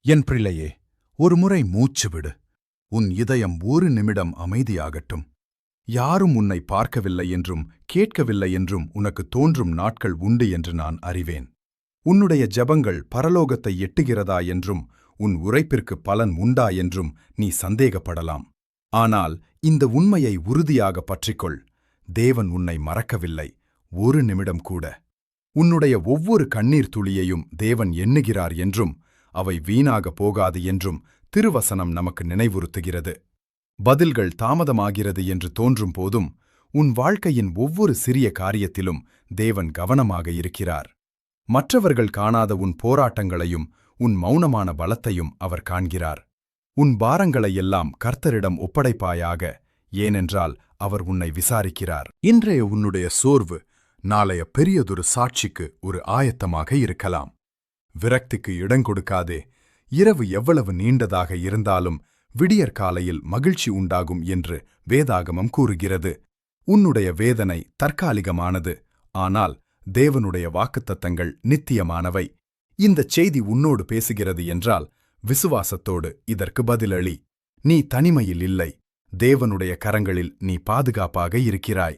என் பிள்ளையே, ஒருமுறை மூச்சு விடு. உன் இதயம் ஒரு நிமிடம் அமைதியாகட்டும். யாரும் உன்னை பார்க்கவில்லை என்றும் கேட்கவில்லை என்றும் உனக்கு தோன்றும் நாட்கள் உண்டு என்று நான் அறிவேன். உன்னுடைய ஜெபங்கள் பரலோகத்தை எட்டுகிறதா என்றும் உன் உரைப்பிற்கு பலன் உண்டா என்றும் நீ சந்தேகப்படலாம். ஆனால் இந்த உண்மையை உறுதியாக பற்றிக்கொள். தேவன் உன்னை மறக்கவில்லை, ஒரு நிமிடம் கூட. உன்னுடைய ஒவ்வொரு கண்ணீர் துளியையும் தேவன் எண்ணுகிறார் என்றும் அவை வீணாக போகாது என்றும் திருவசனம் நமக்கு நினைவுறுத்துகிறது. பதில்கள் தாமதமாகிறது என்று தோன்றும் போதும் உன் வாழ்க்கையின் ஒவ்வொரு சிறிய காரியத்திலும் தேவன் கவனமாக இருக்கிறார். மற்றவர்கள் காணாத உன் போராட்டங்களையும் உன் மௌனமான பலத்தையும் அவர் காண்கிறார். உன் பாரங்களையெல்லாம் கர்த்தரிடம் ஒப்படைப்பாயாக, ஏனென்றால் அவர் உன்னை விசாரிக்கிறார். இன்றைய உன்னுடைய சோர்வு நாளைய பெரியதொரு சாட்சிக்கு ஒரு ஆயத்தமாக இருக்கலாம். விரக்திக்கு இடங்கொடுக்காதே. இரவு எவ்வளவு நீண்டதாக இருந்தாலும் விடியற்காலையில் மகிழ்ச்சி உண்டாகும் என்று வேதாகமம் கூறுகிறது. உன்னுடைய வேதனை தற்காலிகமானது, ஆனால் தேவனுடைய வாக்குத்தத்தங்கள் நித்தியமானவை. இந்தச் செய்தி உன்னோடு பேசுகிறது என்றால் விசுவாசத்தோடு இதற்கு பதிலளி. நீ தனிமையில் இல்லை. தேவனுடைய கரங்களில் நீ பாதுகாப்பாக இருக்கிறாய்.